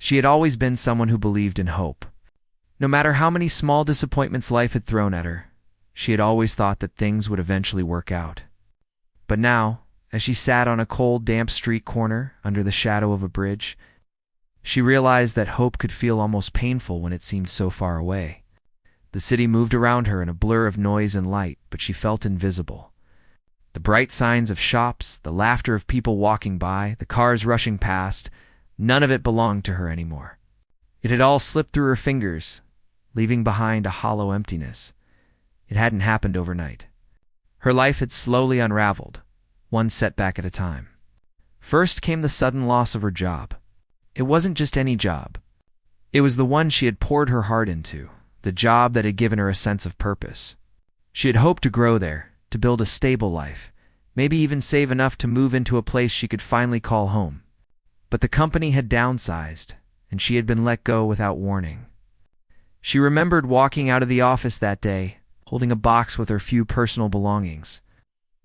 She had always been someone who believed in hope. No matter how many small disappointments life had thrown at her, she had always thought that things would eventually work out. But now, as she sat on a cold, damp street corner under the shadow of a bridge, she realized that hope could feel almost painful when it seemed so far away. The city moved around her in a blur of noise and light, but she felt invisible. The bright signs of shops, the laughter of people walking by, the cars rushing past, none of it belonged to her anymore. It had all slipped through her fingers, leaving behind a hollow emptiness. It hadn't happened overnight. Her life had slowly unraveled, one setback at a time. First came the sudden loss of her job. It wasn't just any job. It was the one she had poured her heart into, the job that had given her a sense of purpose. She had hoped to grow there, to build a stable life, maybe even save enough to move into a place she could finally call home. But the company had downsized, and she had been let go without warning. She remembered walking out of the office that day, holding a box with her few personal belongings,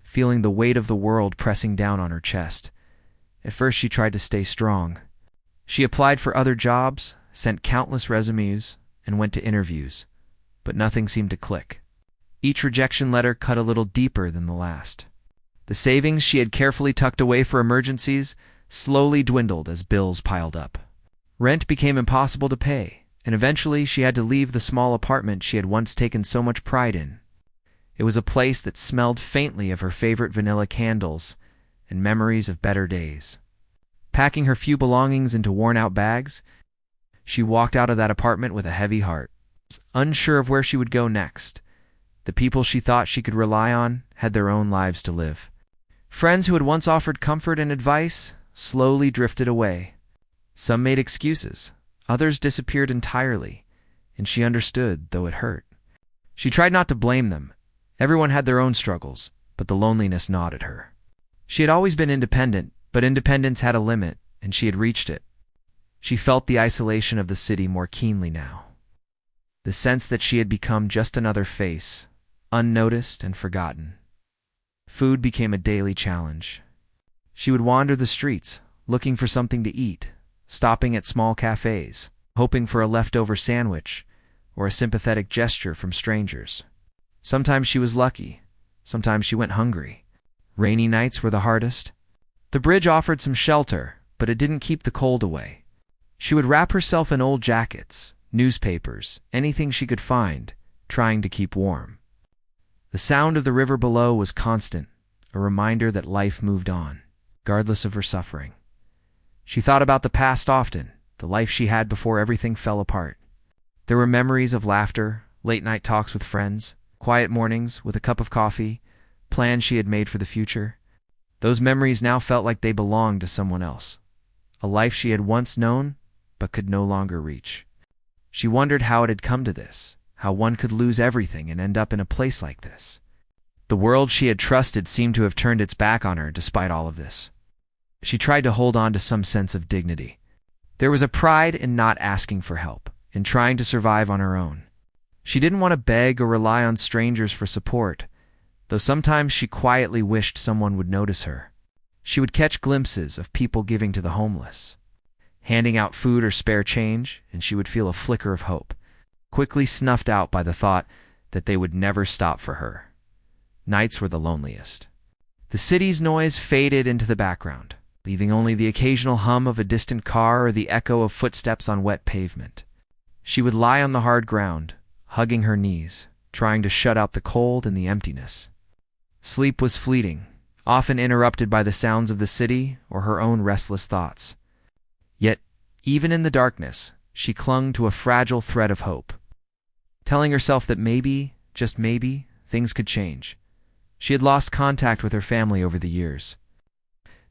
feeling the weight of the world pressing down on her chest. At first she tried to stay strong. She applied for other jobs, sent countless resumes, and went to interviews, but nothing seemed to click. Each rejection letter cut a little deeper than the last. The savings she had carefully tucked away for emergencies slowly dwindled as bills piled up. Rent became impossible to pay, and eventually she had to leave the small apartment she had once taken so much pride in. It was a place that smelled faintly of her favorite vanilla candles and memories of better days. Packing her few belongings into worn-out bags, she walked out of that apartment with a heavy heart, unsure of where she would go next. The people she thought she could rely on had their own lives to live. Friends who had once offered comfort and advice slowly drifted away. Some made excuses, others disappeared entirely, and she understood, though it hurt. She tried not to blame them. Everyone had their own struggles, but the loneliness gnawed at her. She had always been independent, but independence had a limit, and she had reached it. She felt the isolation of the city more keenly now. The sense that she had become just another face, unnoticed and forgotten. Food became a daily challenge. She would wander the streets, looking for something to eat, stopping at small cafes, hoping for a leftover sandwich or a sympathetic gesture from strangers. Sometimes she was lucky, sometimes she went hungry. Rainy nights were the hardest. The bridge offered some shelter, but it didn't keep the cold away. She would wrap herself in old jackets, newspapers, anything she could find, trying to keep warm. The sound of the river below was constant, a reminder that life moved on, regardless of her suffering. She thought about the past often, the life she had before everything fell apart. There were memories of laughter, late-night talks with friends, quiet mornings with a cup of coffee, plans she had made for the future. Those memories now felt like they belonged to someone else, a life she had once known but could no longer reach. She wondered how it had come to this, how one could lose everything and end up in a place like this. The world she had trusted seemed to have turned its back on her despite all of this. She tried to hold on to some sense of dignity. There was a pride in not asking for help, in trying to survive on her own. She didn't want to beg or rely on strangers for support, though sometimes she quietly wished someone would notice her. She would catch glimpses of people giving to the homeless, handing out food or spare change, and she would feel a flicker of hope, quickly snuffed out by the thought that they would never stop for her. Nights were the loneliest. The city's noise faded into the background, leaving only the occasional hum of a distant car or the echo of footsteps on wet pavement. She would lie on the hard ground, hugging her knees, trying to shut out the cold and the emptiness. Sleep was fleeting, often interrupted by the sounds of the city or her own restless thoughts. Yet, even in the darkness, she clung to a fragile thread of hope, telling herself that maybe, just maybe, things could change. She had lost contact with her family over the years.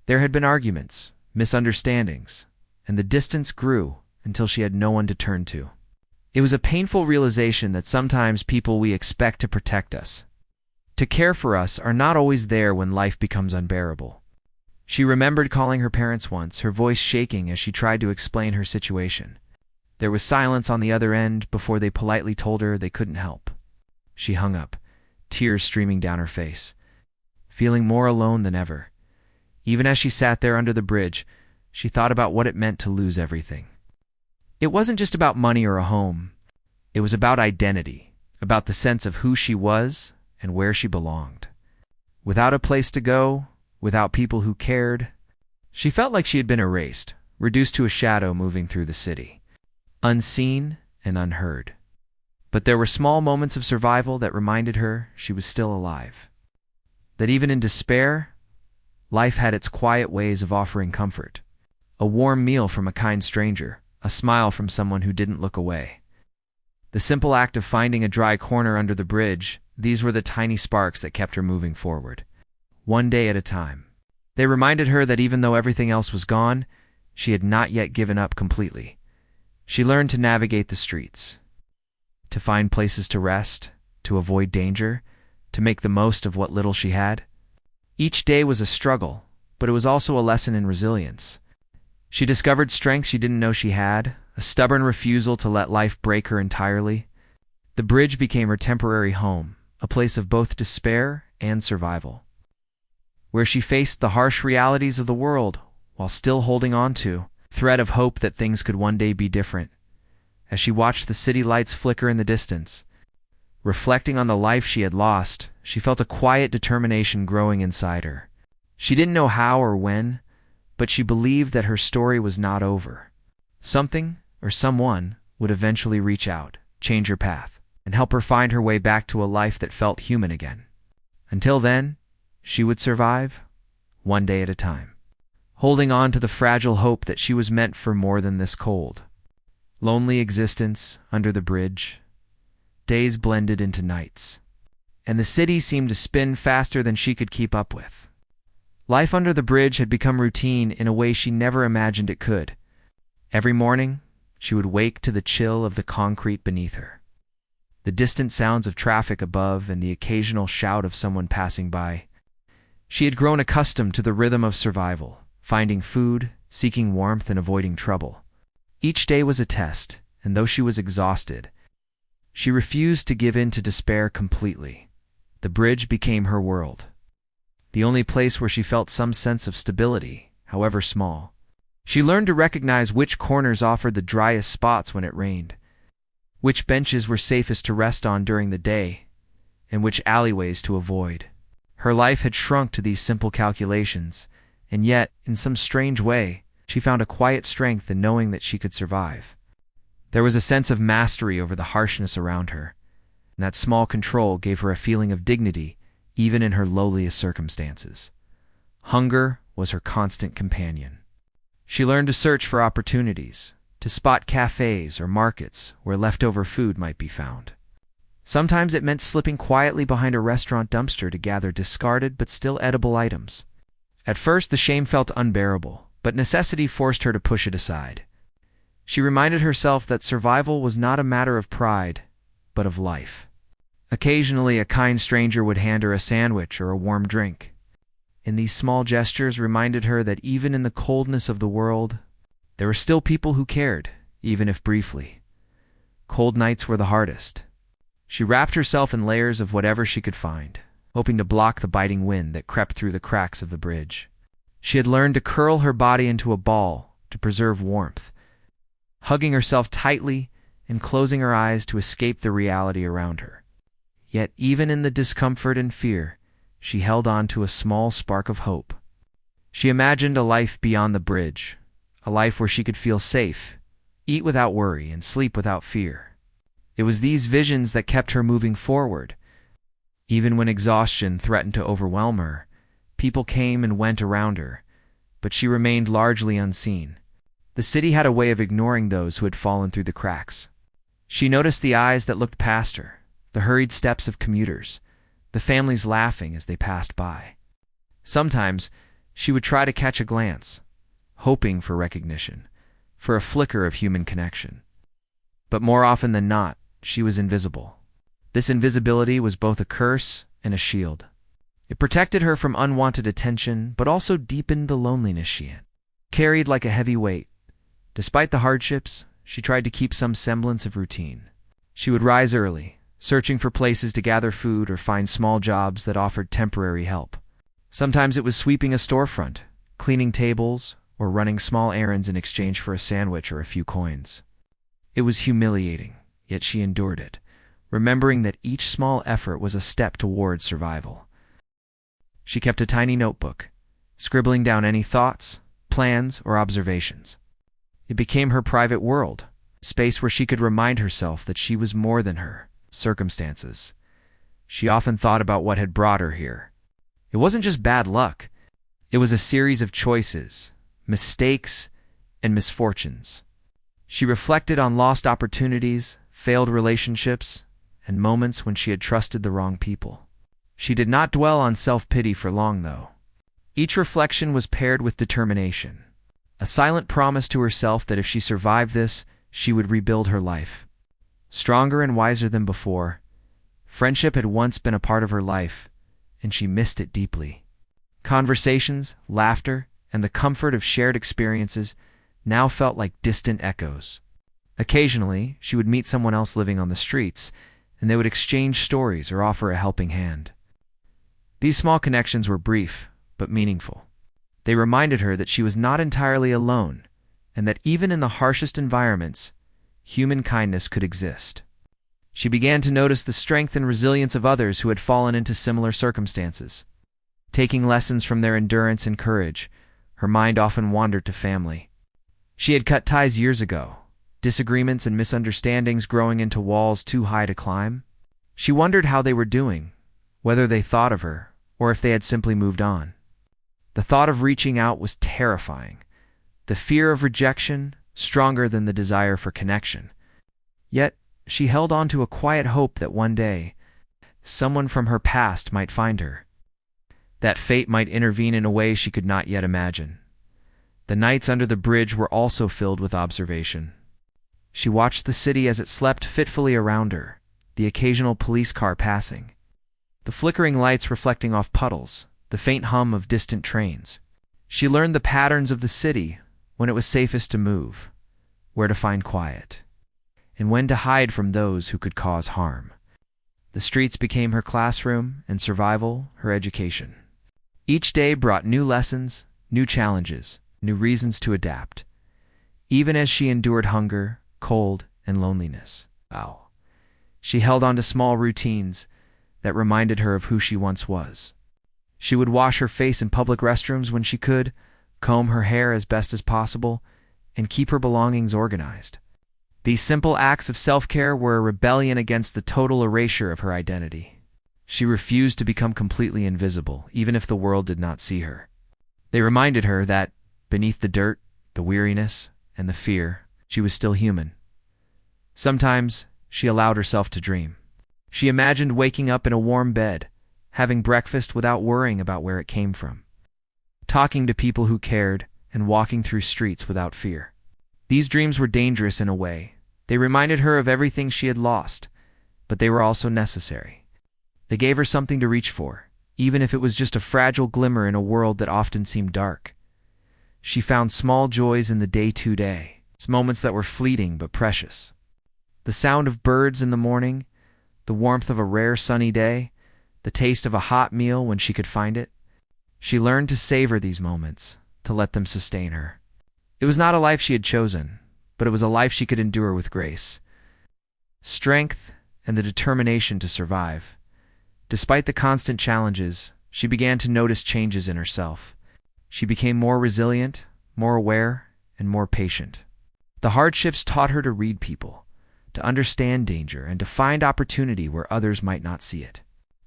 There had been arguments, misunderstandings, and the distance grew until she had no one to turn to. It was a painful realization that sometimes people we expect to protect us, to care for us, are not always there when life becomes unbearable. She remembered calling her parents once, her voice shaking as she tried to explain her situation. There was silence on the other end before they politely told her they couldn't help. She hung up, tears streaming down her face, feeling more alone than ever. Even as she sat there under the bridge, she thought about what it meant to lose everything. It wasn't just about money or a home. It was about identity, about the sense of who she was and where she belonged. Without a place to go, without people who cared, she felt like she had been erased, reduced to a shadow moving through the city, unseen and unheard. But there were small moments of survival that reminded her she was still alive. That even in despair, life had its quiet ways of offering comfort. A warm meal from a kind stranger, a smile from someone who didn't look away. The simple act of finding a dry corner under the bridge, these were the tiny sparks that kept her moving forward, one day at a time. They reminded her that even though everything else was gone, she had not yet given up completely. She learned to navigate the streets, to find places to rest, to avoid danger, to make the most of what little she had. Each day was a struggle, but it was also a lesson in resilience. She discovered strength she didn't know she had, a stubborn refusal to let life break her entirely. The bridge became her temporary home, a place of both despair and survival, where she faced the harsh realities of the world while still holding on to a thread of hope that things could one day be different. As she watched the city lights flicker in the distance, reflecting on the life she had lost, she felt a quiet determination growing inside her. She didn't know how or when, but she believed that her story was not over. Something or someone would eventually reach out, change her path, and help her find her way back to a life that felt human again. Until then, she would survive, one day at a time, holding on to the fragile hope that she was meant for more than this cold, lonely existence under the bridge. Days blended into nights, and the city seemed to spin faster than she could keep up with. Life under the bridge had become routine in a way she never imagined it could. Every morning, she would wake to the chill of the concrete beneath her, the distant sounds of traffic above, and the occasional shout of someone passing by. She had grown accustomed to the rhythm of survival, finding food, seeking warmth, and avoiding trouble. Each day was a test, and though she was exhausted, she refused to give in to despair completely. The bridge became her world, the only place where she felt some sense of stability, however small. She learned to recognize which corners offered the driest spots when it rained, which benches were safest to rest on during the day, and which alleyways to avoid. Her life had shrunk to these simple calculations, and yet, in some strange way, she found a quiet strength in knowing that she could survive. There was a sense of mastery over the harshness around her, and that small control gave her a feeling of dignity even in her lowliest circumstances. Hunger was her constant companion. She learned to search for opportunities, to spot cafes or markets where leftover food might be found. Sometimes it meant slipping quietly behind a restaurant dumpster to gather discarded but still edible items. At first, the shame felt unbearable, but necessity forced her to push it aside. She reminded herself that survival was not a matter of pride, but of life. Occasionally, a kind stranger would hand her a sandwich or a warm drink, and these small gestures reminded her that even in the coldness of the world, there were still people who cared, even if briefly. Cold nights were the hardest. She wrapped herself in layers of whatever she could find, hoping to block the biting wind that crept through the cracks of the bridge. She had learned to curl her body into a ball to preserve warmth, hugging herself tightly and closing her eyes to escape the reality around her. Yet even in the discomfort and fear, she held on to a small spark of hope. She imagined a life beyond the bridge, a life where she could feel safe, eat without worry, and sleep without fear. It was these visions that kept her moving forward. Even when exhaustion threatened to overwhelm her, people came and went around her, but she remained largely unseen. The city had a way of ignoring those who had fallen through the cracks. She noticed the eyes that looked past her, the hurried steps of commuters, the families laughing as they passed by. Sometimes she would try to catch a glance, hoping for recognition, for a flicker of human connection. But more often than not, she was invisible. This invisibility was both a curse and a shield. It protected her from unwanted attention, but also deepened the loneliness she had carried like a heavy weight. Despite the hardships, she tried to keep some semblance of routine. She would rise early, searching for places to gather food or find small jobs that offered temporary help. Sometimes it was sweeping a storefront, cleaning tables, or running small errands in exchange for a sandwich or a few coins. It was humiliating, yet she endured it, remembering that each small effort was a step towards survival. She kept a tiny notebook, scribbling down any thoughts, plans, or observations. It became her private world, a space where she could remind herself that she was more than her circumstances. She often thought about what had brought her here. It wasn't just bad luck. It was a series of choices, mistakes, and misfortunes. She reflected on lost opportunities, failed relationships, and moments when she had trusted the wrong people. She did not dwell on self-pity for long, though. Each reflection was paired with determination, a silent promise to herself that if she survived this, she would rebuild her life. Stronger and wiser than before, friendship had once been a part of her life, and she missed it deeply. Conversations, laughter, and the comfort of shared experiences now felt like distant echoes. Occasionally, she would meet someone else living on the streets, and they would exchange stories or offer a helping hand. These small connections were brief, but meaningful. They reminded her that she was not entirely alone, and that even in the harshest environments, human kindness could exist. She began to notice the strength and resilience of others who had fallen into similar circumstances. Taking lessons from their endurance and courage, her mind often wandered to family. She had cut ties years ago, disagreements and misunderstandings growing into walls too high to climb. She wondered how they were doing, whether they thought of her, or if they had simply moved on. The thought of reaching out was terrifying, the fear of rejection stronger than the desire for connection. Yet, she held on to a quiet hope that one day, someone from her past might find her. That fate might intervene in a way she could not yet imagine. The nights under the bridge were also filled with observation. She watched the city as it slept fitfully around her, the occasional police car passing, the flickering lights reflecting off puddles, the faint hum of distant trains. She learned the patterns of the city, when it was safest to move, where to find quiet, and when to hide from those who could cause harm. The streets became her classroom, and survival her education. Each day brought new lessons, new challenges, new reasons to adapt. Even as she endured hunger, cold, and loneliness, she held on to small routines that reminded her of who she once was. She would wash her face in public restrooms when she could, comb her hair as best as possible, and keep her belongings organized. These simple acts of self-care were a rebellion against the total erasure of her identity. She refused to become completely invisible, even if the world did not see her. They reminded her that, beneath the dirt, the weariness, and the fear, she was still human. Sometimes, she allowed herself to dream. She imagined waking up in a warm bed, having breakfast without worrying about where it came from, talking to people who cared, and walking through streets without fear. These dreams were dangerous in a way. They reminded her of everything she had lost, but they were also necessary. They gave her something to reach for, even if it was just a fragile glimmer in a world that often seemed dark. She found small joys in the day-to-day, moments that were fleeting but precious. The sound of birds in the morning, the warmth of a rare sunny day, the taste of a hot meal when she could find it. She learned to savor these moments, to let them sustain her. It was not a life she had chosen, but it was a life she could endure with grace, strength, and the determination to survive. Despite the constant challenges, she began to notice changes in herself. She became more resilient, more aware, and more patient. The hardships taught her to read people, to understand danger, and to find opportunity where others might not see it.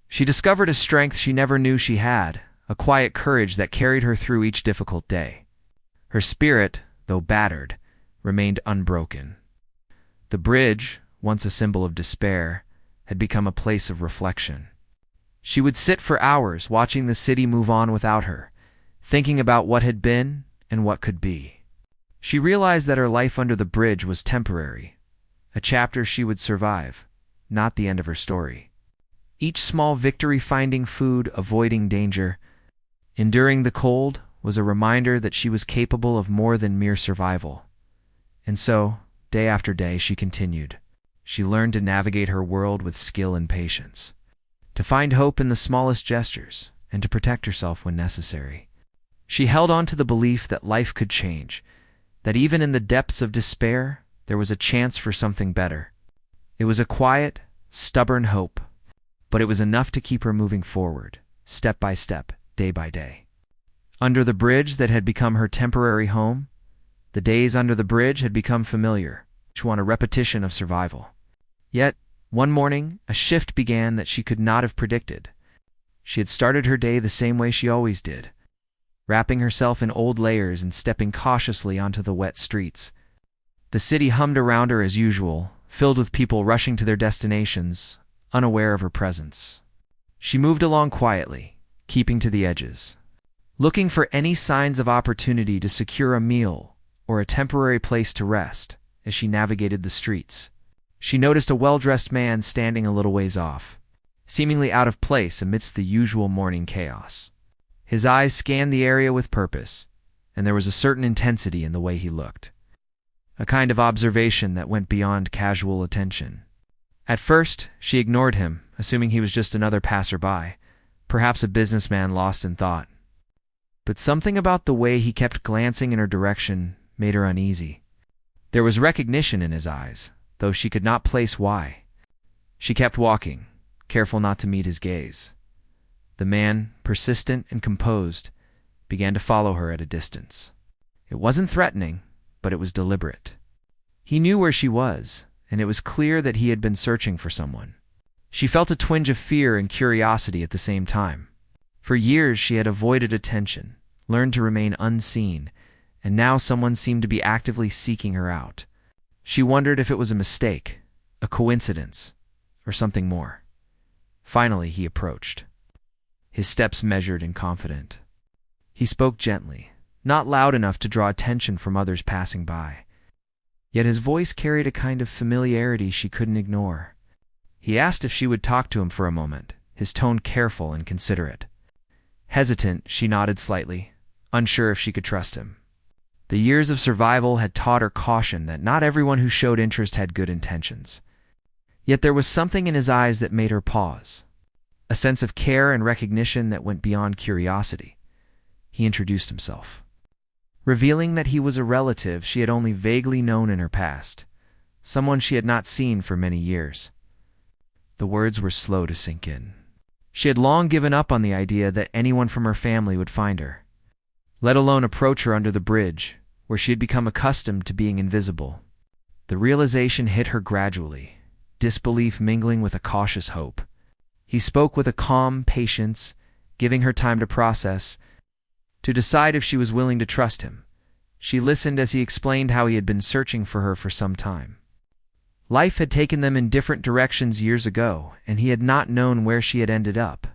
She discovered a strength she never knew she had, a quiet courage that carried her through each difficult day. Her spirit, though battered, remained unbroken. The bridge, once a symbol of despair, had become a place of reflection. She would sit for hours watching the city move on without her, thinking about what had been and what could be. She realized that her life under the bridge was temporary, a chapter she would survive, not the end of her story. Each small victory, finding food, avoiding danger, enduring the cold, was a reminder that she was capable of more than mere survival. And so, day after day, she continued. She learned to navigate her world with skill and patience, to find hope in the smallest gestures, and to protect herself when necessary. She held on to the belief that life could change, that even in the depths of despair, there was a chance for something better. It was a quiet, stubborn hope, but it was enough to keep her moving forward, step by step, day by day. Under the bridge that had become her temporary home, the days under the bridge had become familiar, a repetition of survival. Yet, one morning, a shift began that she could not have predicted. She had started her day the same way she always did, wrapping herself in old layers and stepping cautiously onto the wet streets. The city hummed around her as usual, filled with people rushing to their destinations, unaware of her presence. She moved along quietly, keeping to the edges, looking for any signs of opportunity to secure a meal or a temporary place to rest as she navigated the streets. She noticed a well-dressed man standing a little ways off, seemingly out of place amidst the usual morning chaos. His eyes scanned the area with purpose, and there was a certain intensity in the way he looked, a kind of observation that went beyond casual attention. At first, she ignored him, assuming he was just another passerby, perhaps a businessman lost in thought. But something about the way he kept glancing in her direction made her uneasy. There was recognition in his eyes, though she could not place why. She kept walking, careful not to meet his gaze. The man, persistent and composed, began to follow her at a distance. It wasn't threatening, but it was deliberate. He knew where she was, and it was clear that he had been searching for someone. She felt a twinge of fear and curiosity at the same time. For years she had avoided attention, learned to remain unseen, and now someone seemed to be actively seeking her out. She wondered if it was a mistake, a coincidence, or something more. Finally, he approached, his steps measured and confident. He spoke gently, not loud enough to draw attention from others passing by. Yet his voice carried a kind of familiarity she couldn't ignore. He asked if she would talk to him for a moment, his tone careful and considerate. Hesitant, she nodded slightly, unsure if she could trust him. The years of survival had taught her caution that not everyone who showed interest had good intentions. Yet there was something in his eyes that made her pause, a sense of care and recognition that went beyond curiosity. He introduced himself, revealing that he was a relative she had only vaguely known in her past, someone she had not seen for many years. The words were slow to sink in. She had long given up on the idea that anyone from her family would find her, let alone approach her under the bridge, where she had become accustomed to being invisible. The realization hit her gradually, disbelief mingling with a cautious hope. He spoke with a calm patience, giving her time to process, to decide if she was willing to trust him. She listened as he explained how he had been searching for her for some time. Life had taken them in different directions years ago, and he had not known where she had ended up.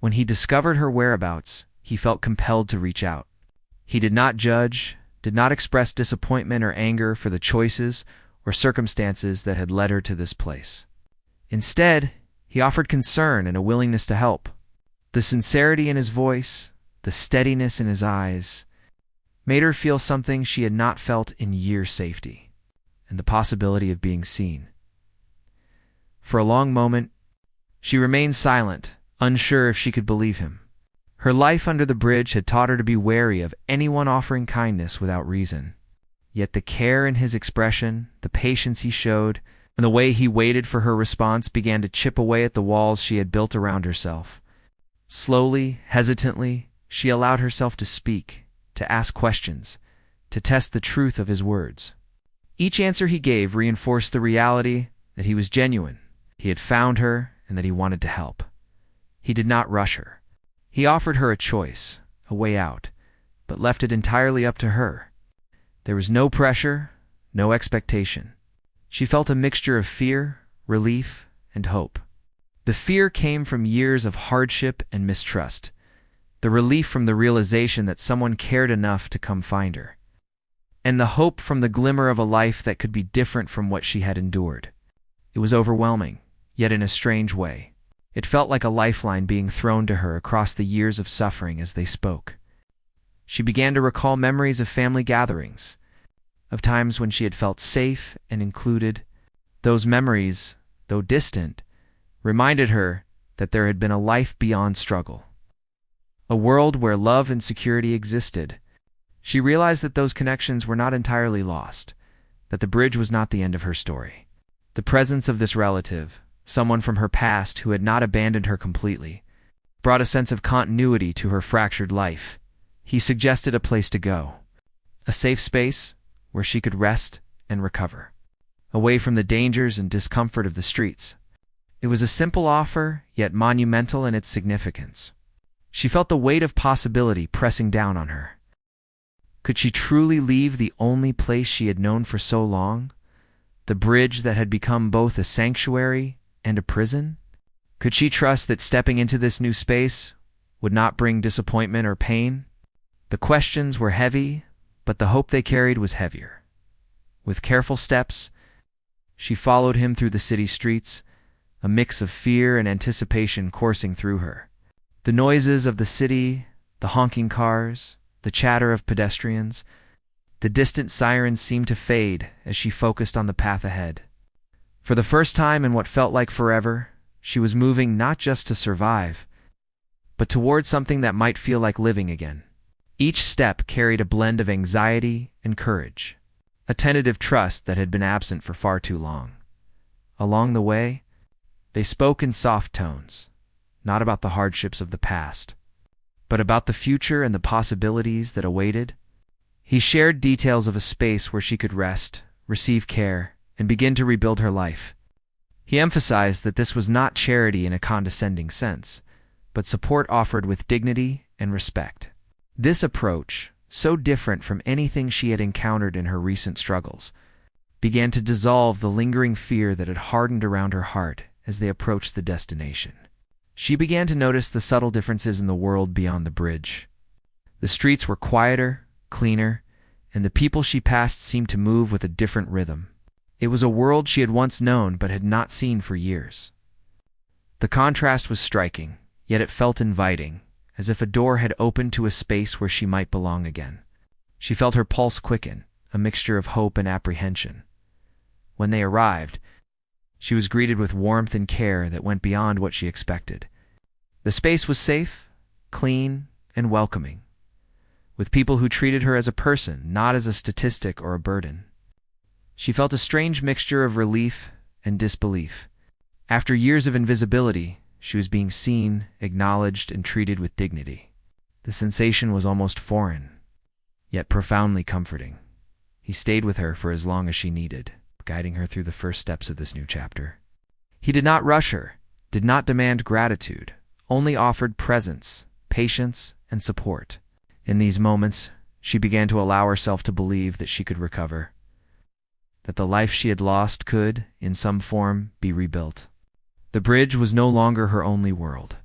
When he discovered her whereabouts, he felt compelled to reach out. He did not judge, did not express disappointment or anger for the choices or circumstances that had led her to this place. Instead, he offered concern and a willingness to help. The sincerity in his voice, the steadiness in his eyes, made her feel something she had not felt in years: safety, and the possibility of being seen. For a long moment, she remained silent, unsure if she could believe him. Her life under the bridge had taught her to be wary of anyone offering kindness without reason. Yet the care in his expression, the patience he showed, and the way he waited for her response began to chip away at the walls she had built around herself. Slowly, hesitantly, she allowed herself to speak, to ask questions, to test the truth of his words. Each answer he gave reinforced the reality that he was genuine, he had found her, and that he wanted to help. He did not rush her. He offered her a choice, a way out, but left it entirely up to her. There was no pressure, no expectation. She felt a mixture of fear, relief, and hope. The fear came from years of hardship and mistrust, the relief from the realization that someone cared enough to come find her, and the hope from the glimmer of a life that could be different from what she had endured. It was overwhelming, yet in a strange way. It felt like a lifeline being thrown to her across the years of suffering as they spoke. She began to recall memories of family gatherings, of times when she had felt safe and included. Those memories, though distant, reminded her that there had been a life beyond struggle, a world where love and security existed. She realized that those connections were not entirely lost, that the bridge was not the end of her story. The presence of this relative, someone from her past who had not abandoned her completely, brought a sense of continuity to her fractured life. He suggested a place to go, a safe space where she could rest and recover, away from the dangers and discomfort of the streets. It was a simple offer, yet monumental in its significance. She felt the weight of possibility pressing down on her. Could she truly leave the only place she had known for so long, the bridge that had become both a sanctuary and a prison? Could she trust that stepping into this new space would not bring disappointment or pain? The questions were heavy, but the hope they carried was heavier. With careful steps, she followed him through the city streets, a mix of fear and anticipation coursing through her. The noises of the city, the honking cars, the chatter of pedestrians, the distant sirens seemed to fade as she focused on the path ahead. For the first time in what felt like forever, she was moving not just to survive, but toward something that might feel like living again. Each step carried a blend of anxiety and courage, a tentative trust that had been absent for far too long. Along the way, they spoke in soft tones, not about the hardships of the past, but about the future and the possibilities that awaited. He shared details of a space where she could rest, receive care, and begin to rebuild her life. He emphasized that this was not charity in a condescending sense, but support offered with dignity and respect. This approach, so different from anything she had encountered in her recent struggles, began to dissolve the lingering fear that had hardened around her heart as they approached the destination. She began to notice the subtle differences in the world beyond the bridge. The streets were quieter, cleaner, and the people she passed seemed to move with a different rhythm. It was a world she had once known but had not seen for years. The contrast was striking, yet it felt inviting, as if a door had opened to a space where she might belong again. She felt her pulse quicken, a mixture of hope and apprehension. When they arrived, she was greeted with warmth and care that went beyond what she expected. The space was safe, clean, and welcoming, with people who treated her as a person, not as a statistic or a burden. She felt a strange mixture of relief and disbelief. After years of invisibility, she was being seen, acknowledged, and treated with dignity. The sensation was almost foreign, yet profoundly comforting. He stayed with her for as long as she needed, guiding her through the first steps of this new chapter. He did not rush her, did not demand gratitude, only offered presence, patience, and support. In these moments, she began to allow herself to believe that she could recover, that the life she had lost could, in some form, be rebuilt. The bridge was no longer her only world.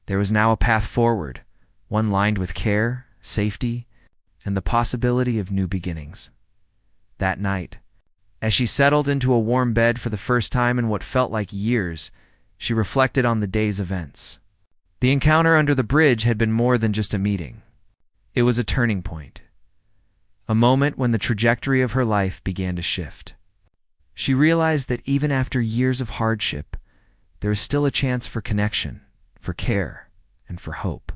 There was now a path forward, one lined with care, safety, and the possibility of new beginnings. That night, as she settled into a warm bed for the first time in what felt like years, she reflected on the day's events. The encounter under the bridge had been more than just a meeting. It was a turning point, a moment when the trajectory of her life began to shift. She realized that even after years of hardship, there was still a chance for connection, for care, and for hope.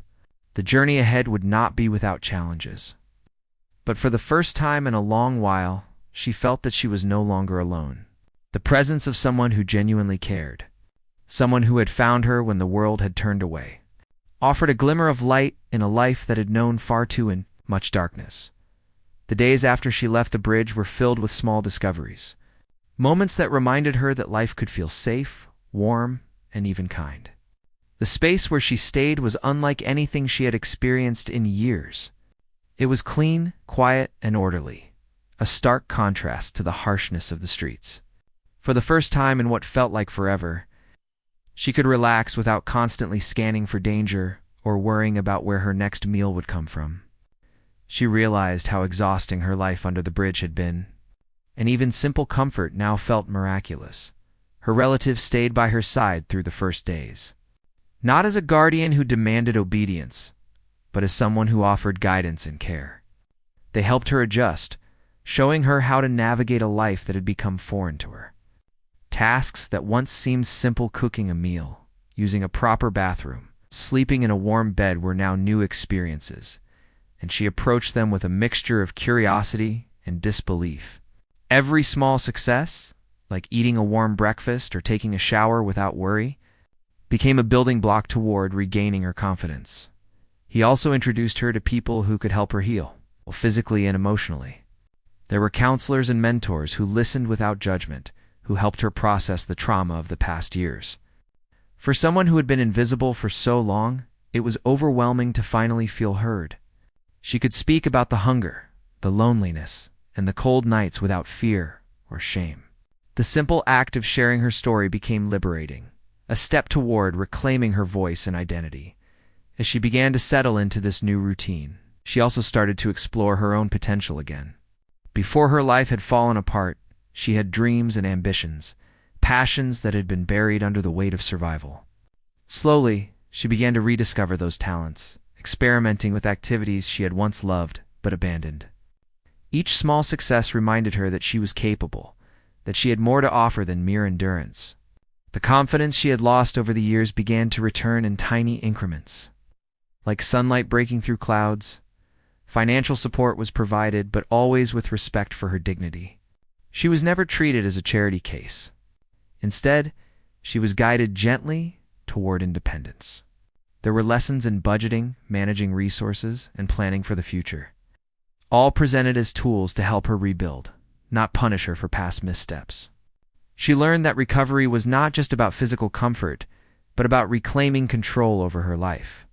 The journey ahead would not be without challenges. But for the first time in a long while, she felt that she was no longer alone. The presence of someone who genuinely cared, someone who had found her when the world had turned away, offered a glimmer of light in a life that had known far too much darkness. The days after she left the bridge were filled with small discoveries, moments that reminded her that life could feel safe, warm, and even kind. The space where she stayed was unlike anything she had experienced in years. It was clean, quiet, and orderly, a stark contrast to the harshness of the streets. For the first time in what felt like forever, she could relax without constantly scanning for danger or worrying about where her next meal would come from. She realized how exhausting her life under the bridge had been, and even simple comfort now felt miraculous. Her relatives stayed by her side through the first days, not as a guardian who demanded obedience, but as someone who offered guidance and care. They helped her adjust, showing her how to navigate a life that had become foreign to her. Tasks that once seemed simple, cooking a meal, using a proper bathroom, sleeping in a warm bed, were now new experiences, and she approached them with a mixture of curiosity and disbelief. Every small success, like eating a warm breakfast or taking a shower without worry, became a building block toward regaining her confidence. He also introduced her to people who could help her heal, physically and emotionally. There were counselors and mentors who listened without judgment, who helped her process the trauma of the past years. For someone who had been invisible for so long, it was overwhelming to finally feel heard. She could speak about the hunger, the loneliness, and the cold nights without fear or shame. The simple act of sharing her story became liberating, a step toward reclaiming her voice and identity. As she began to settle into this new routine, she also started to explore her own potential again. Before her life had fallen apart, she had dreams and ambitions, passions that had been buried under the weight of survival. Slowly, she began to rediscover those talents, experimenting with activities she had once loved but abandoned. Each small success reminded her that she was capable, that she had more to offer than mere endurance. The confidence she had lost over the years began to return in tiny increments. Like sunlight breaking through clouds, financial support was provided, but always with respect for her dignity. She was never treated as a charity case. Instead, she was guided gently toward independence. There were lessons in budgeting, managing resources, and planning for the future, all presented as tools to help her rebuild, not punish her for past missteps. She learned that recovery was not just about physical comfort, but about reclaiming control over her life.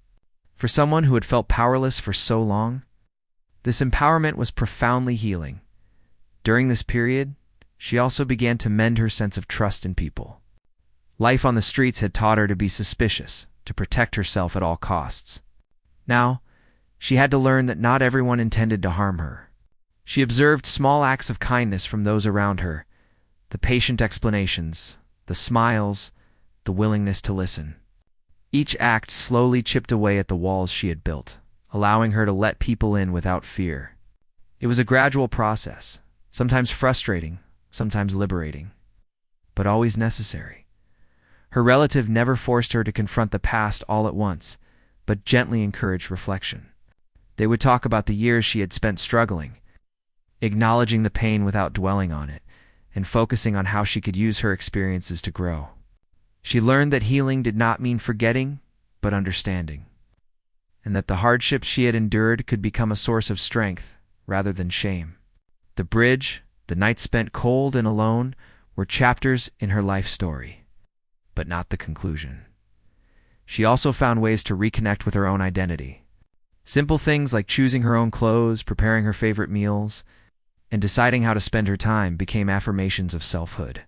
For someone who had felt powerless for so long, this empowerment was profoundly healing. During this period, she also began to mend her sense of trust in people. Life on the streets had taught her to be suspicious, to protect herself at all costs. Now, she had to learn that not everyone intended to harm her. She observed small acts of kindness from those around her, the patient explanations, the smiles, the willingness to listen. Each act slowly chipped away at the walls she had built, allowing her to let people in without fear. It was a gradual process, sometimes frustrating, sometimes liberating, but always necessary. Her relative never forced her to confront the past all at once, but gently encouraged reflection. They would talk about the years she had spent struggling, acknowledging the pain without dwelling on it, and focusing on how she could use her experiences to grow. She learned that healing did not mean forgetting, but understanding, and that the hardships she had endured could become a source of strength rather than shame. The bridge, the nights spent cold and alone, were chapters in her life story, but not the conclusion. She also found ways to reconnect with her own identity. Simple things like choosing her own clothes, preparing her favorite meals, and deciding how to spend her time became affirmations of selfhood.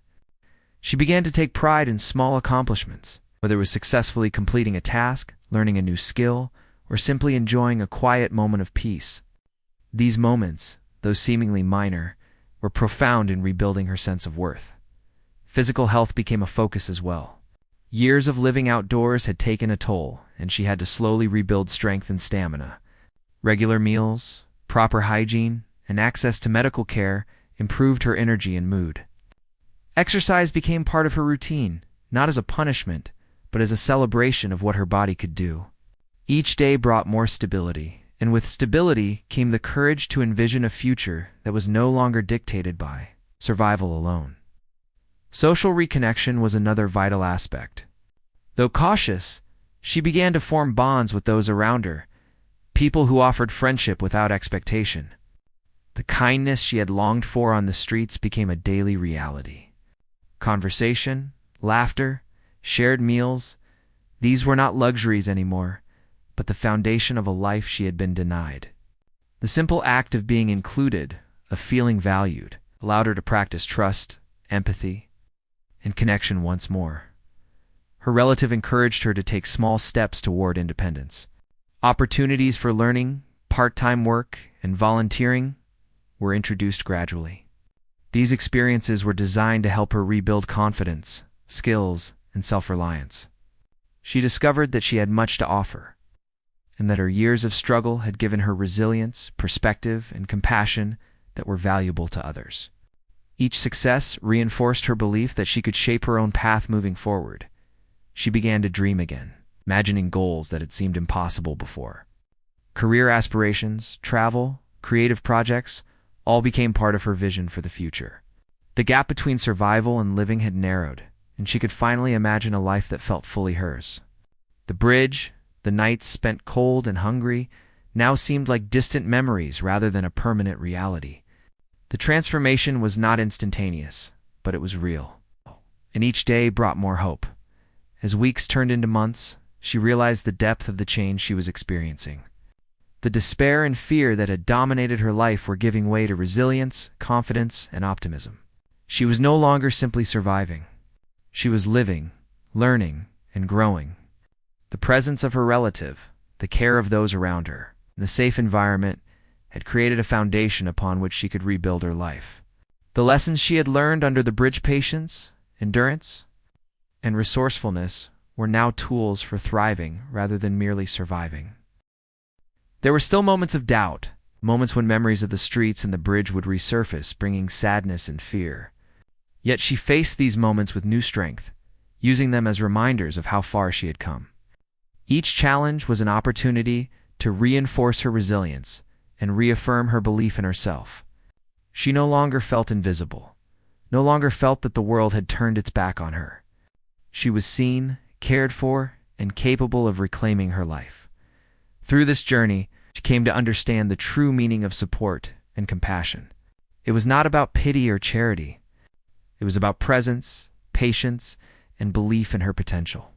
She began to take pride in small accomplishments, whether it was successfully completing a task, learning a new skill, or simply enjoying a quiet moment of peace. These moments, though seemingly minor, were profound in rebuilding her sense of worth. Physical health became a focus as well. Years of living outdoors had taken a toll, and she had to slowly rebuild strength and stamina. Regular meals, proper hygiene, and access to medical care improved her energy and mood. Exercise became part of her routine, not as a punishment, but as a celebration of what her body could do. Each day brought more stability, and with stability came the courage to envision a future that was no longer dictated by survival alone. Social reconnection was another vital aspect. Though cautious, she began to form bonds with those around her, people who offered friendship without expectation. The kindness she had longed for on the streets became a daily reality. Conversation, laughter, shared meals, these were not luxuries anymore, but the foundation of a life she had been denied. The simple act of being included, of feeling valued, allowed her to practice trust, empathy, and connection once more. Her relative encouraged her to take small steps toward independence. Opportunities for learning, part-time work, and volunteering were introduced gradually. These experiences were designed to help her rebuild confidence, skills, and self-reliance. She discovered that she had much to offer, and that her years of struggle had given her resilience, perspective, and compassion that were valuable to others. Each success reinforced her belief that she could shape her own path moving forward. She began to dream again, imagining goals that had seemed impossible before. Career aspirations, travel, creative projects, all became part of her vision for the future. The gap between survival and living had narrowed, and she could finally imagine a life that felt fully hers. The bridge, the nights spent cold and hungry, now seemed like distant memories rather than a permanent reality. The transformation was not instantaneous, but it was real. And each day brought more hope. As weeks turned into months, she realized the depth of the change she was experiencing. The despair and fear that had dominated her life were giving way to resilience, confidence, and optimism. She was no longer simply surviving. She was living, learning, and growing. The presence of her relative, the care of those around her, and the safe environment had created a foundation upon which she could rebuild her life. The lessons she had learned under the bridge, patience, endurance, and resourcefulness, were now tools for thriving rather than merely surviving. There were still moments of doubt, moments when memories of the streets and the bridge would resurface, bringing sadness and fear. Yet she faced these moments with new strength, using them as reminders of how far she had come. Each challenge was an opportunity to reinforce her resilience and reaffirm her belief in herself. She no longer felt invisible, no longer felt that the world had turned its back on her. She was seen, cared for, and capable of reclaiming her life. Through this journey, she came to understand the true meaning of support and compassion. It was not about pity or charity. It was about presence, patience, and belief in her potential.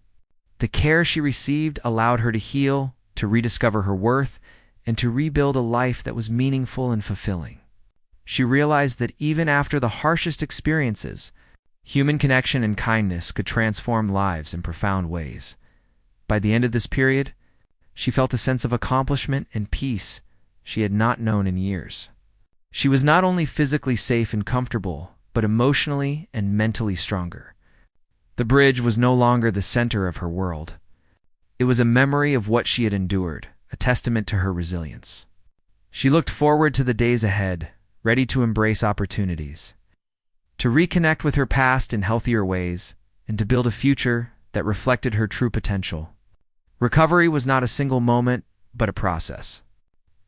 The care she received allowed her to heal, to rediscover her worth, and to rebuild a life that was meaningful and fulfilling. She realized that even after the harshest experiences, human connection and kindness could transform lives in profound ways. By the end of this period, she felt a sense of accomplishment and peace she had not known in years. She was not only physically safe and comfortable, but emotionally and mentally stronger. The bridge was no longer the center of her world. It was a memory of what she had endured, a testament to her resilience. She looked forward to the days ahead, ready to embrace opportunities, to reconnect with her past in healthier ways, and to build a future that reflected her true potential. Recovery was not a single moment, but a process,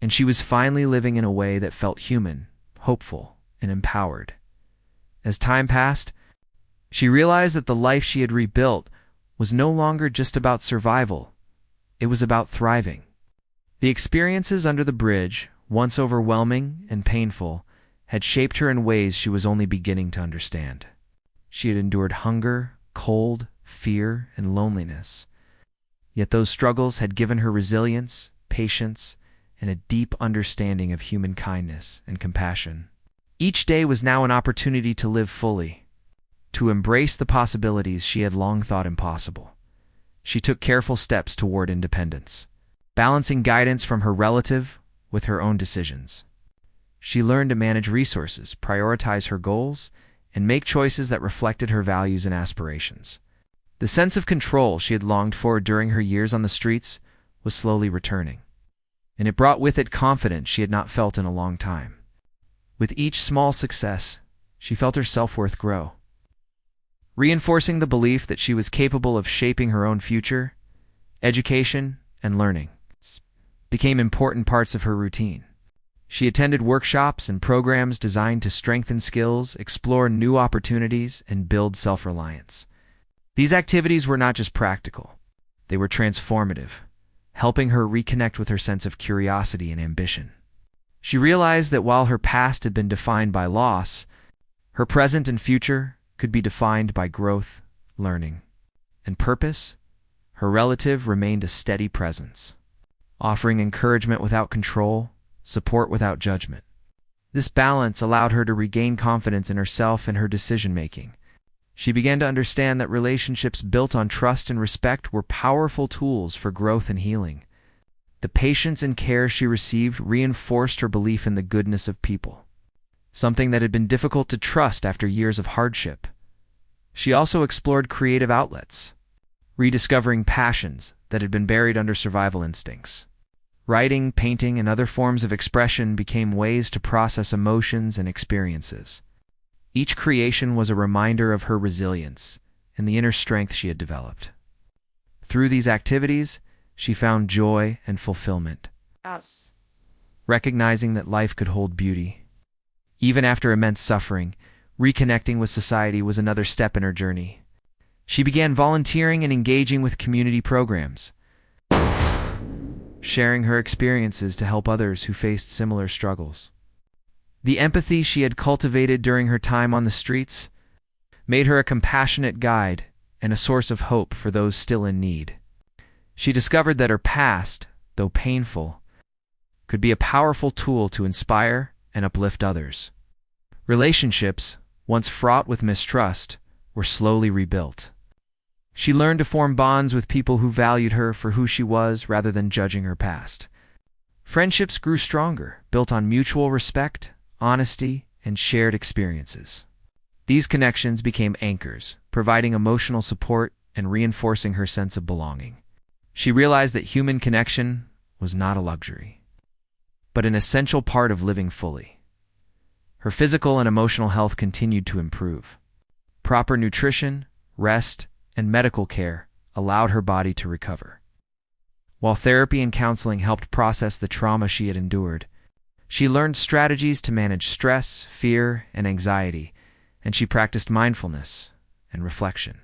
and she was finally living in a way that felt human, hopeful, and empowered. As time passed, she realized that the life she had rebuilt was no longer just about survival. It was about thriving. The experiences under the bridge, once overwhelming and painful, had shaped her in ways she was only beginning to understand. She had endured hunger, cold, fear, and loneliness. Yet those struggles had given her resilience, patience, and a deep understanding of human kindness and compassion. Each day was now an opportunity to live fully, to embrace the possibilities she had long thought impossible. She took careful steps toward independence, balancing guidance from her relative with her own decisions. She learned to manage resources, prioritize her goals, and make choices that reflected her values and aspirations. The sense of control she had longed for during her years on the streets was slowly returning, and it brought with it confidence she had not felt in a long time. With each small success, she felt her self-worth grow. Reinforcing the belief that she was capable of shaping her own future, education and learning became important parts of her routine. She attended workshops and programs designed to strengthen skills, explore new opportunities, and build self-reliance. These activities were not just practical, they were transformative, helping her reconnect with her sense of curiosity and ambition. She realized that while her past had been defined by loss, her present and future could be defined by growth, learning, and purpose. Her relative remained a steady presence, offering encouragement without control, support without judgment. This balance allowed her to regain confidence in herself and her decision-making. She began to understand that relationships built on trust and respect were powerful tools for growth and healing. The patience and care she received reinforced her belief in the goodness of people, something that had been difficult to trust after years of hardship. She also explored creative outlets, rediscovering passions that had been buried under survival instincts. Writing, painting, and other forms of expression became ways to process emotions and experiences. Each creation was a reminder of her resilience and the inner strength she had developed. Through these activities, she found joy and fulfillment, Yes. recognizing that life could hold beauty, Even after immense suffering, reconnecting with society was another step in her journey. She began volunteering and engaging with community programs, sharing her experiences to help others who faced similar struggles. The empathy she had cultivated during her time on the streets made her a compassionate guide and a source of hope for those still in need. She discovered that her past, though painful, could be a powerful tool to inspire and uplift others. Relationships, once fraught with mistrust, were slowly rebuilt. She learned to form bonds with people who valued her for who she was rather than judging her past. Friendships grew stronger, built on mutual respect, honesty, and shared experiences. These connections became anchors, providing emotional support and reinforcing her sense of belonging. She realized that human connection was not a luxury, but an essential part of living fully. Her physical and emotional health continued to improve. Proper nutrition, rest, and medical care allowed her body to recover. While therapy and counseling helped process the trauma she had endured, she learned strategies to manage stress, fear, and anxiety, and she practiced mindfulness and reflection.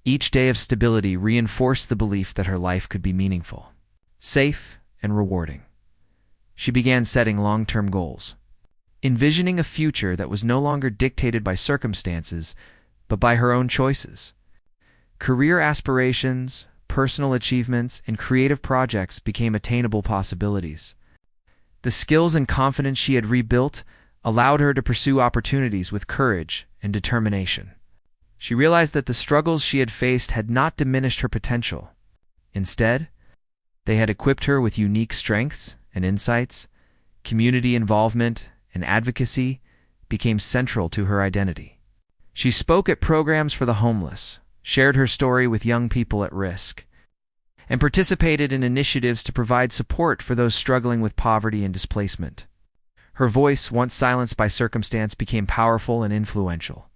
Each day of stability reinforced the belief that her life could be meaningful, safe, and rewarding. She began setting long-term goals, envisioning a future that was no longer dictated by circumstances, but by her own choices. Career aspirations, personal achievements, and creative projects became attainable possibilities. The skills and confidence she had rebuilt allowed her to pursue opportunities with courage and determination. She realized that the struggles she had faced had not diminished her potential. Instead, they had equipped her with unique strengths and insights. Community involvement and advocacy became central to her identity. She spoke at programs for the homeless, shared her story with young people at risk, and participated in initiatives to provide support for those struggling with poverty and displacement. Her voice, once silenced by circumstance, became powerful and influential.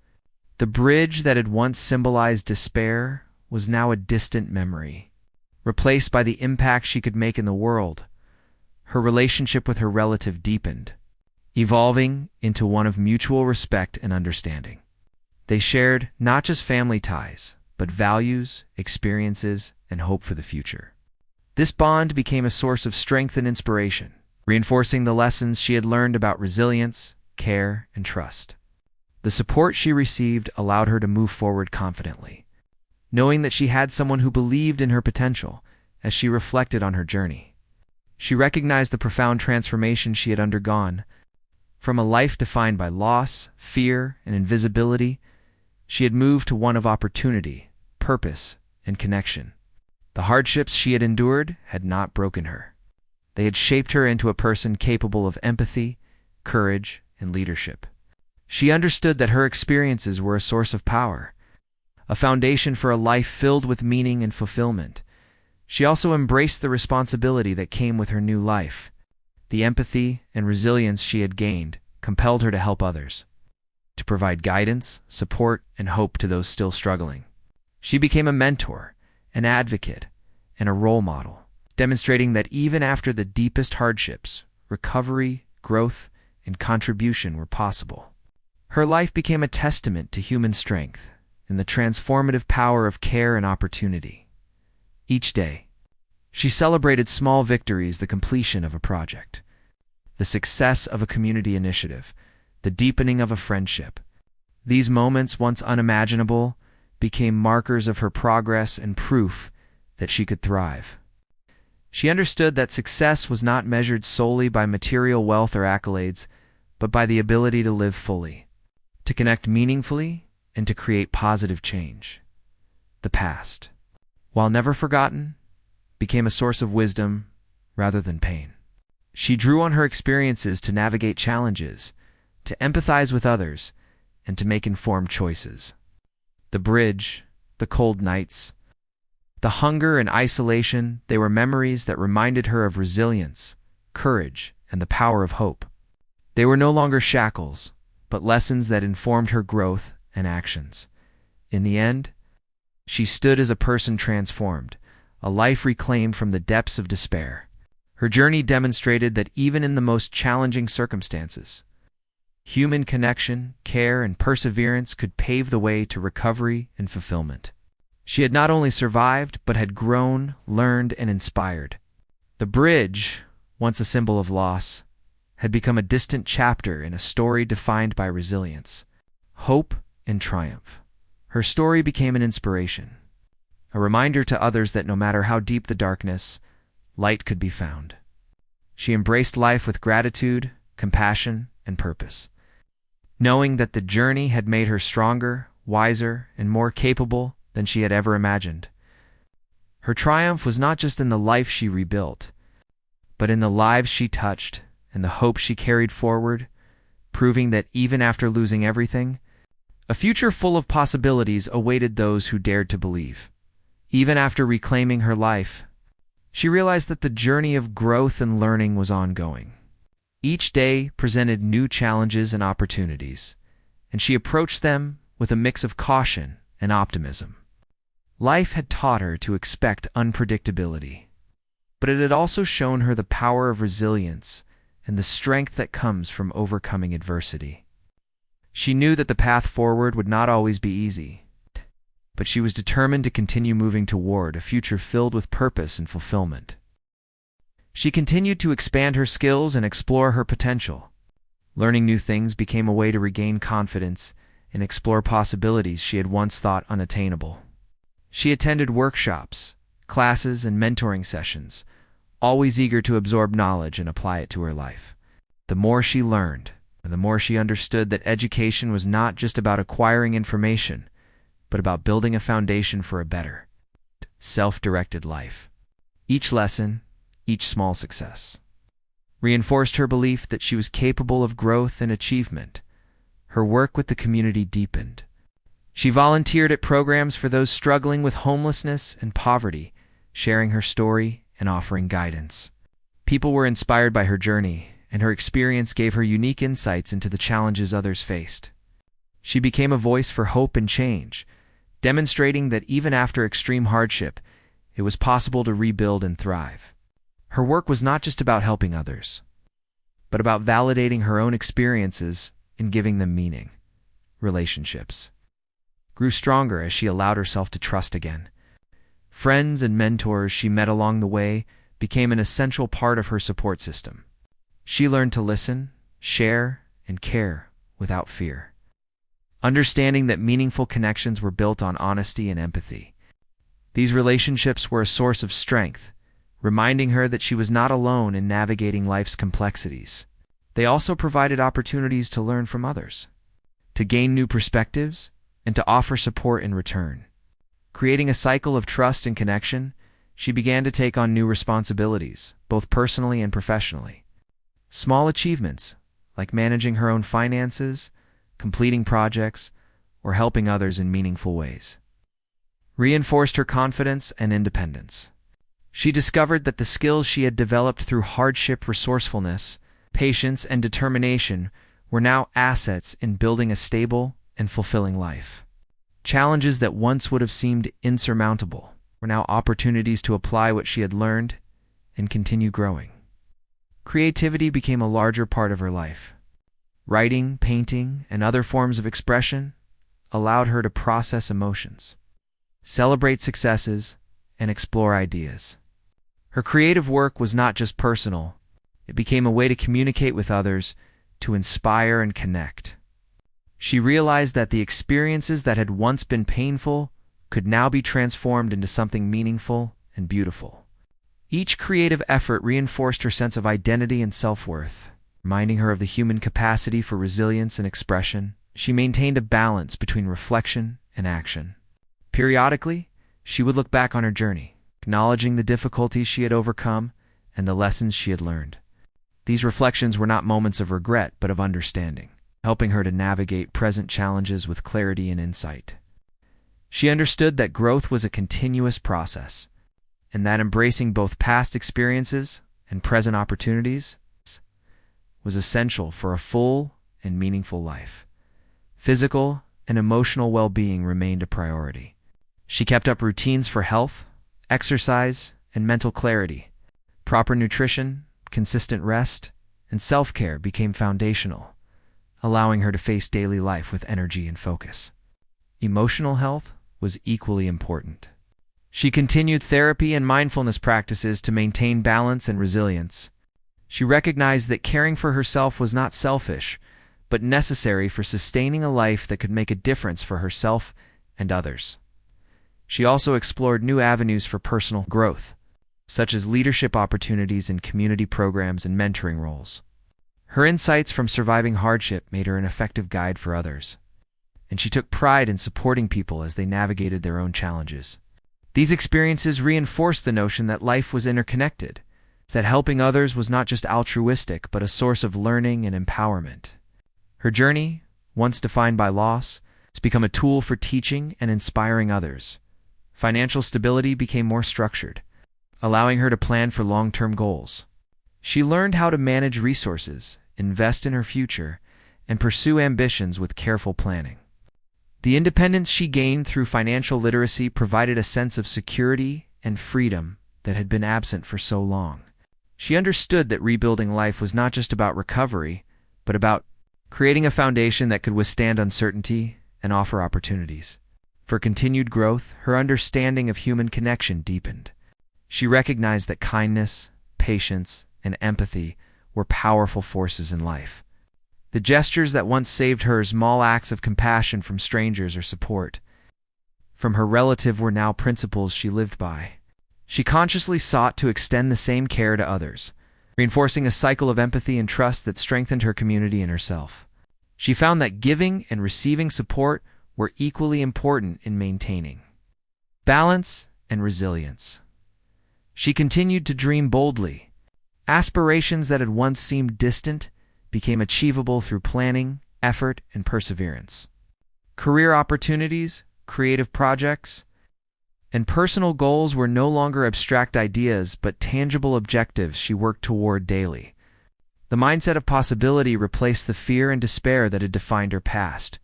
The bridge that had once symbolized despair was now a distant memory, replaced by the impact she could make in the world. Her relationship with her relative deepened, evolving into one of mutual respect and understanding. They shared not just family ties, but values, experiences, and hope for the future. This bond became a source of strength and inspiration, reinforcing the lessons she had learned about resilience, care, and trust. The support she received allowed her to move forward confidently, knowing that she had someone who believed in her potential. As she reflected on her journey, she recognized the profound transformation she had undergone. From a life defined by loss, fear, and invisibility, she had moved to one of opportunity, purpose, and connection. The hardships she had endured had not broken her. They had shaped her into a person capable of empathy, courage, and leadership. She understood that her experiences were a source of power, a foundation for a life filled with meaning and fulfillment. She also embraced the responsibility that came with her new life. The empathy and resilience she had gained compelled her to help others, to provide guidance, support, and hope to those still struggling. She became a mentor, an advocate, and a role model, demonstrating that even after the deepest hardships, recovery, growth, and contribution were possible. Her life became a testament to human strength and the transformative power of care and opportunity. Each day, she celebrated small victories: the completion of a project, the success of a community initiative, the deepening of a friendship. These moments, once unimaginable, became markers of her progress and proof that she could thrive. She understood that success was not measured solely by material wealth or accolades, but by the ability to live fully, to connect meaningfully, and to create positive change. The past, while never forgotten, became a source of wisdom rather than pain. She drew on her experiences to navigate challenges, to empathize with others, and to make informed choices. The bridge, the cold nights, the hunger and isolation, they were memories that reminded her of resilience, courage, and the power of hope. They were no longer shackles, but lessons that informed her growth and actions. In the end, she stood as a person transformed, a life reclaimed from the depths of despair. Her journey demonstrated that even in the most challenging circumstances, Human connection, care, and perseverance could pave the way to recovery and fulfillment. She had not only survived, but had grown, learned, and inspired. The bridge, once a symbol of loss, had become a distant chapter in a story defined by resilience, hope, and triumph. Her story became an inspiration, a reminder to others that no matter how deep the darkness, light could be found. She embraced life with gratitude, compassion, and purpose, knowing that the journey had made her stronger, wiser, and more capable than she had ever imagined. Her triumph was not just in the life she rebuilt, but in the lives she touched and the hope she carried forward, proving that even after losing everything, a future full of possibilities awaited those who dared to believe. Even after reclaiming her life, she realized that the journey of growth and learning was ongoing. Each day presented new challenges and opportunities, and she approached them with a mix of caution and optimism. Life had taught her to expect unpredictability, but it had also shown her the power of resilience and the strength that comes from overcoming adversity. She knew that the path forward would not always be easy, but she was determined to continue moving toward a future filled with purpose and fulfillment. She continued to expand her skills and explore her potential. Learning new things became a way to regain confidence and explore possibilities she had once thought unattainable. She attended workshops, classes, and mentoring sessions, always eager to absorb knowledge and apply it to her life. The more she learned, the more she understood that education was not just about acquiring information, but about building a foundation for a better, self-directed life. Each lesson, each small success, reinforced her belief that she was capable of growth and achievement. Her work with the community deepened. She volunteered at programs for those struggling with homelessness and poverty, sharing her story and offering guidance. People were inspired by her journey, and her experience gave her unique insights into the challenges others faced. She became a voice for hope and change, demonstrating that even after extreme hardship, it was possible to rebuild and thrive. Her work was not just about helping others, but about validating her own experiences and giving them meaning. Relationships grew stronger as she allowed herself to trust again. Friends and mentors she met along the way became an essential part of her support system. She learned to listen, share, and care without fear, understanding that meaningful connections were built on honesty and empathy. These relationships were a source of strength, reminding her that she was not alone in navigating life's complexities. They also provided opportunities to learn from others, to gain new perspectives, and to offer support in return. Creating a cycle of trust and connection, she began to take on new responsibilities, both personally and professionally. Small achievements, like managing her own finances, completing projects, or helping others in meaningful ways, reinforced her confidence and independence. She discovered that the skills she had developed through hardship, resourcefulness, patience, and determination were now assets in building a stable and fulfilling life. Challenges that once would have seemed insurmountable were now opportunities to apply what she had learned and continue growing. Creativity became a larger part of her life. Writing, painting, and other forms of expression allowed her to process emotions, celebrate successes, and explore ideas. Her creative work was not just personal, it became a way to communicate with others, to inspire and connect. She realized that the experiences that had once been painful could now be transformed into something meaningful and beautiful. Each creative effort reinforced her sense of identity and self-worth, reminding her of the human capacity for resilience and expression. She maintained a balance between reflection and action. Periodically, she would look back on her journey, acknowledging the difficulties she had overcome and the lessons she had learned. These reflections were not moments of regret, but of understanding, helping her to navigate present challenges with clarity and insight. She understood that growth was a continuous process, and that embracing both past experiences and present opportunities was essential for a full and meaningful life. Physical and emotional well-being remained a priority. She kept up routines for health, exercise, and mental clarity. Proper nutrition, consistent rest, and self-care became foundational, allowing her to face daily life with energy and focus. Emotional health was equally important. She continued therapy and mindfulness practices to maintain balance and resilience. She recognized that caring for herself was not selfish, but necessary for sustaining a life that could make a difference for herself and others. She also explored new avenues for personal growth, such as leadership opportunities in community programs and mentoring roles. Her insights from surviving hardship made her an effective guide for others, and she took pride in supporting people as they navigated their own challenges. These experiences reinforced the notion that life was interconnected, that helping others was not just altruistic but a source of learning and empowerment. Her journey, once defined by loss, has become a tool for teaching and inspiring others. Financial stability became more structured, allowing her to plan for long-term goals. She learned how to manage resources, invest in her future, and pursue ambitions with careful planning. The independence she gained through financial literacy provided a sense of security and freedom that had been absent for so long. She understood that rebuilding life was not just about recovery, but about creating a foundation that could withstand uncertainty and offer opportunities. For continued growth, her understanding of human connection deepened. She recognized that kindness, patience, and empathy were powerful forces in life. The gestures that once saved her, small acts of compassion from strangers or support from her relative, were now principles she lived by. She consciously sought to extend the same care to others, reinforcing a cycle of empathy and trust that strengthened her community and herself. She found that giving and receiving support were equally important in maintaining balance and resilience. She continued to dream boldly. Aspirations that had once seemed distant became achievable through planning, effort, and perseverance. Career opportunities, creative projects, and personal goals were no longer abstract ideas but tangible objectives she worked toward daily. The mindset of possibility replaced the fear and despair that had defined her past.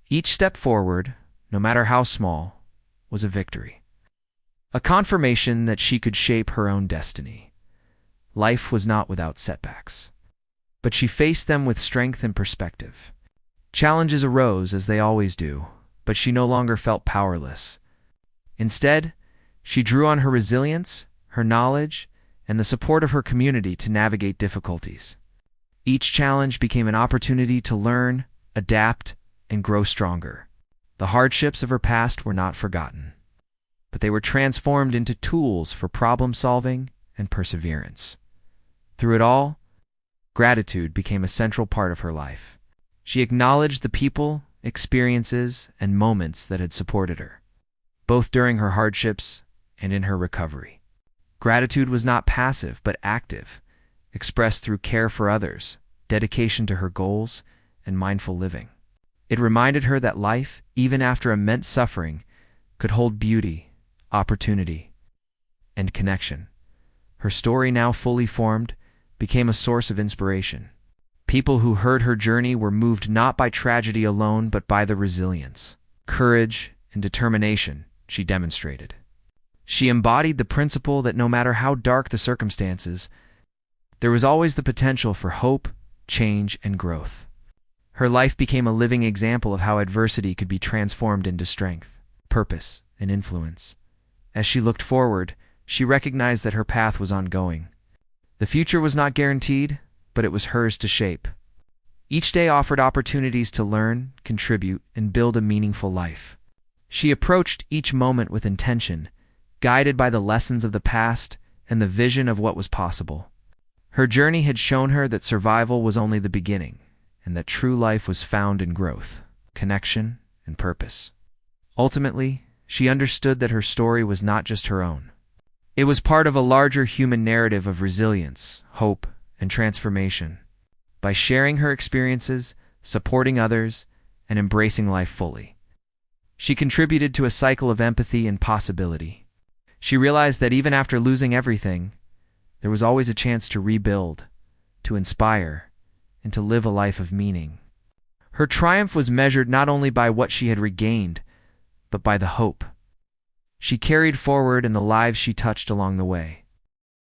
Each step forward, no matter how small, was a victory, a confirmation that she could shape her own destiny. Life was not without setbacks, but she faced them with strength and perspective. Challenges arose, as they always do, but she no longer felt powerless. Instead, she drew on her resilience, her knowledge, and the support of her community to navigate difficulties. Each challenge became an opportunity to learn, adapt, and grow stronger. The hardships of her past were not forgotten, but they were transformed into tools for problem-solving and perseverance. Through it all, gratitude became a central part of her life. She acknowledged the people, experiences, and moments that had supported her, both during her hardships and in her recovery. Gratitude was not passive but active, expressed through care for others, dedication to her goals, and mindful living. It reminded her that life, even after immense suffering, could hold beauty, opportunity, and connection. Her story, now fully formed, became a source of inspiration. People who heard her journey were moved not by tragedy alone but by the resilience, courage, and determination she demonstrated. She embodied the principle that no matter how dark the circumstances, there was always the potential for hope, change, and growth. Her life became a living example of how adversity could be transformed into strength, purpose, and influence. As she looked forward, she recognized that her path was ongoing. The future was not guaranteed, but it was hers to shape. Each day offered opportunities to learn, contribute, and build a meaningful life. She approached each moment with intention, guided by the lessons of the past and the vision of what was possible. Her journey had shown her that survival was only the beginning, and that true life was found in growth, connection, and purpose. Ultimately, she understood that her story was not just her own. It was part of a larger human narrative of resilience, hope, and transformation. By sharing her experiences, supporting others, and embracing life fully, she contributed to a cycle of empathy and possibility. She realized that even after losing everything, there was always a chance to rebuild, to inspire, and to live a life of meaning. Her triumph was measured not only by what she had regained, but by the hope she carried forward and the lives she touched along the way.